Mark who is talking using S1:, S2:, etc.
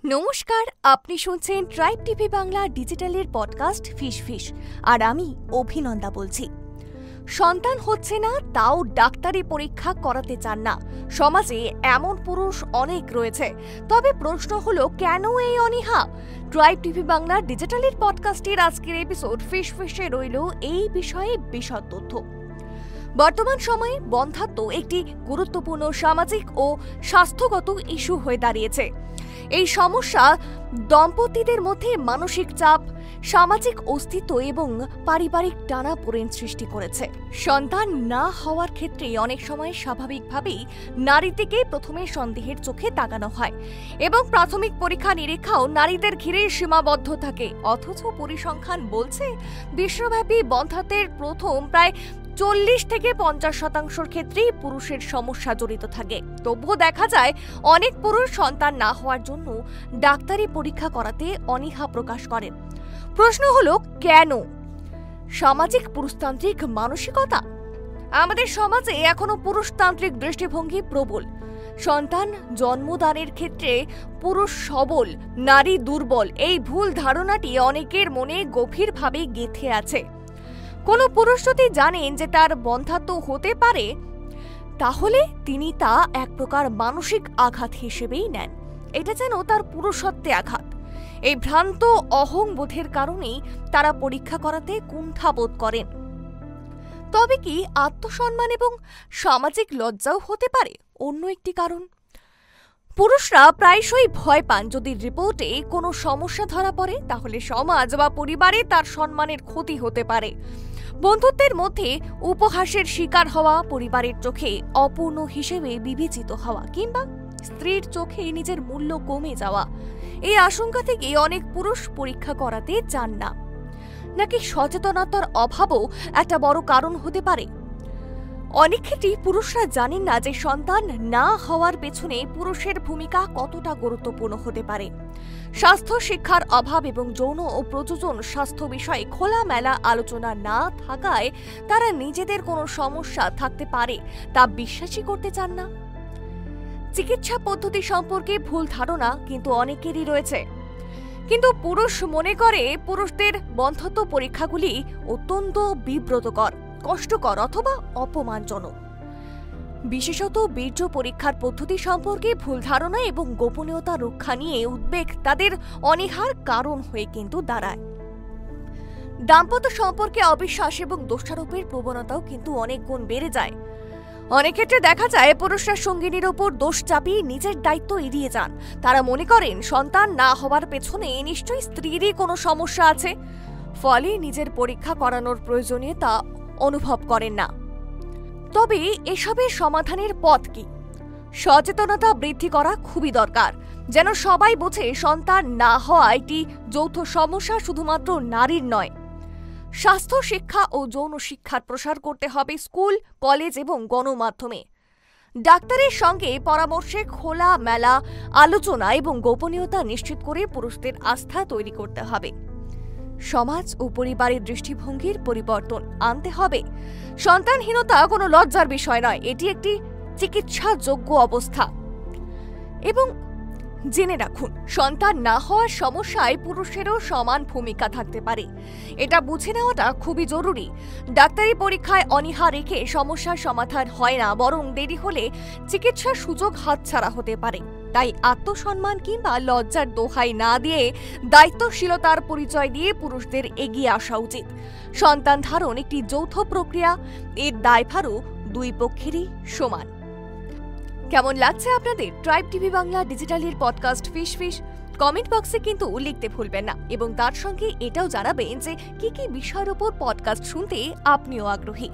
S1: নমস্কার, আপনি শুনছেন ট্রাইব টিভি বাংলা ডিজিটালের পডকাস্ট ফিশ ফিশ। আর আমি অভিনন্দা বলছি। সন্তান হচ্ছে না, তাও ডাক্তারি পরীক্ষা করাতে চান না। সমাজে এমন পুরুষ অনেক রয়েছে। তবে প্রশ্ন হলো, কেন এই অনীহা? ট্রাইব টিভি বাংলা ডিজিটালের পডকাস্টের আজকের এপিসোড ফিশ ফিশে রইল এই বিষয়ে বিশদ তথ্য। বর্তমান সময়ে বন্ধ্যাত্ব একটি গুরুত্বপূর্ণ সামাজিক ও স্বাস্থ্যগত ইস্যু হয়ে দাঁড়িয়েছে। এই সমস্যা দম্পতিদের মধ্যে মানসিক চাপ, সামাজিক অস্তিত্ব এবং পারিবারিক টানাপোড়েন সৃষ্টি করেছে। সন্তান না হওয়ার ক্ষেত্রে অনেক সময় স্বাভাবিকভাবেই নারীর দিকে প্রথমে সন্দেহের চোখে তাকানো হয় এবং প্রাথমিক পরীক্ষা নিরীক্ষাও নারীদের ঘিরে সীমাবদ্ধ থাকে। অথচ পরিসংখ্যান বলছে, বিশ্বব্যাপী বন্ধ্যাত্বের প্রথম প্রায় 40-50% ক্ষেত্রেই পুরুষের সমস্যা জড়িত থাকে। তবুও দেখা যায় অনেক পুরুষ সন্তান না হওয়ার জন্য ডাক্তারি পরীক্ষা করাতে অনীহা প্রকাশ করেন। প্রশ্ন হলো, কেন? সামাজিক পুরুষতান্ত্রিক মানসিকতা। আমাদের সমাজে এখনো পুরুষতান্ত্রিক দৃষ্টিভঙ্গি প্রবল। সন্তান জন্মদানের ক্ষেত্রে পুরুষ সবল, নারী দুর্বল, এই ভুল ধারণাটি অনেকের মনে গভীরভাবে গেঁথে আছে। কোনো পুরুষ যদি জানেন যে তার বন্ধ্যাত্ব হতে পারে, তাহলে তিনি তা এক প্রকার মানসিক আঘাত হিসেবেই নেন। এটা যেন তার পুরুষত্বে আঘাত। এই ভ্রান্ত অহংবোধের কারণেই তারা পরীক্ষা করাতে কুণ্ঠাবোধ করেন। তবে কি আত্মসম্মান এবং সামাজিক লজ্জাও হতে পারে অন্য একটি কারণ? পুরুষরা প্রায়শই ভয় পান, যদি রিপোর্টে কোনো সমস্যা ধরা পড়ে তাহলে সমাজ বা পরিবারে তার সম্মানের ক্ষতি হতে পারে। বন্ধুত্বের মধ্যে উপহাসের শিকার হওয়া, পরিবারের চোখে অপূর্ণ হিসেবে বিবেচিত হওয়া কিংবা স্ত্রীর চোখে নিজের মূল্য কমে যাওয়া, এই আশঙ্কা থেকে অনেক পুরুষ পরীক্ষা করাতে চান না। নাকি সচেতনতার অভাবও একটা বড় কারণ হতে পারে? অনেক ক্ষেত্রেই পুরুষরা জানেন না যে সন্তান না হওয়ার পেছনে পুরুষের ভূমিকা কতটা গুরুত্বপূর্ণ হতে পারে। স্বাস্থ্য শিক্ষার অভাব এবং যৌন ও প্রজনন স্বাস্থ্য বিষয়ে খোলামেলা আলোচনা না থাকায় তারা নিজেদের কোনো সমস্যা থাকতে পারে তা বিশ্বাসই করতে চান না। চিকিৎসা পদ্ধতি সম্পর্কে ভুল ধারণা কিন্তু অনেকেরই রয়েছে। কিন্তু পুরুষ মনে করে পুরুষদের বন্ধ্যাত্ব পরীক্ষাগুলি অত্যন্ত বিব্রতকর, কষ্টকর অথবা অপমানজনক। বিশেষত বীর্য পরীক্ষার পদ্ধতি সম্পর্কে ভুল ধারণা এবং গোপনীয়তা রক্ষা নিয়ে উদ্বেগ তাদের অনীহার কারণ হয়ে কিন্তু দাঁড়ায়। দাম্পত্য সম্পর্কে অবিশ্বাস এবং দোষারোপের প্রবণতাও কিন্তু অনেক গুণ বেড়ে যায়। অনেক ক্ষেত্রে দেখা যায় পুরুষরা সঙ্গিনীর ওপর দোষ চাপিয়ে নিজের দায়িত্ব এড়িয়ে যান। তারা মনে করেন সন্তান না হওয়ার পেছনে নিশ্চয়ই স্ত্রীরই কোনো সমস্যা আছে, ফলে নিজের পরীক্ষা করানোর প্রয়োজনীয়তা অনুভব করেন না। তবে এসবের সমাধানের পথ কি? সচেতনতা বৃদ্ধি করা খুবই দরকার, যেন সবাই বোঝে সন্তান না হওয়া একটি যৌথ সমস্যা, শুধুমাত্র নারীর নয়। স্বাস্থ্য শিক্ষা ও যৌন শিক্ষার প্রসার করতে হবে স্কুল, কলেজ এবং গণমাধ্যমে। ডাক্তারের সঙ্গে পরামর্শে খোলা মেলা আলোচনা এবং গোপনীয়তা নিশ্চিত করে পুরুষদের আস্থা তৈরি করতে হবে। সমাজ ও পরিবারের দৃষ্টিভঙ্গির পরিবর্তন আনতে হবে। সন্তানহীনতা কোনো লজ্জার বিষয় নয়, এটি একটি চিকিৎসাযোগ্য অবস্থা। এবং জেনে রাখুন, সন্তান না হওয়ার সমস্যায় পুরুষেরও সমান ভূমিকা থাকতে পারে। এটা বুঝে নেওয়াটা খুবই জরুরি। ডাক্তারি পরীক্ষায় অনীহা রেখে সমস্যার সমাধান হয় না, বরং দেরি হলে চিকিৎসার সুযোগ হাতছাড়া হতে পারে। তাই আত্মসম্মান কিংবা লজ্জার দোহাই না দিয়ে দায়িত্বশীলতার পরিচয় দিয়ে পুরুষদের এগিয়ে আসা উচিত। সন্তান ধারণ একটি যৌথ প্রক্রিয়া, এর দায়ভারও দুই পক্ষেরই সমান। কেমন লাগছে আপনাদের ট্রাইব টিভি বাংলা ডিজিটালের পডকাস্ট ফিশ ফিশ? কমেন্ট বক্সে কিন্তু লিখতে ভুলবেন না এবং তার সঙ্গে এটাও জানাবেন যে কি কি বিষয়ের উপর পডকাস্ট শুনতে আপনিও আগ্রহী।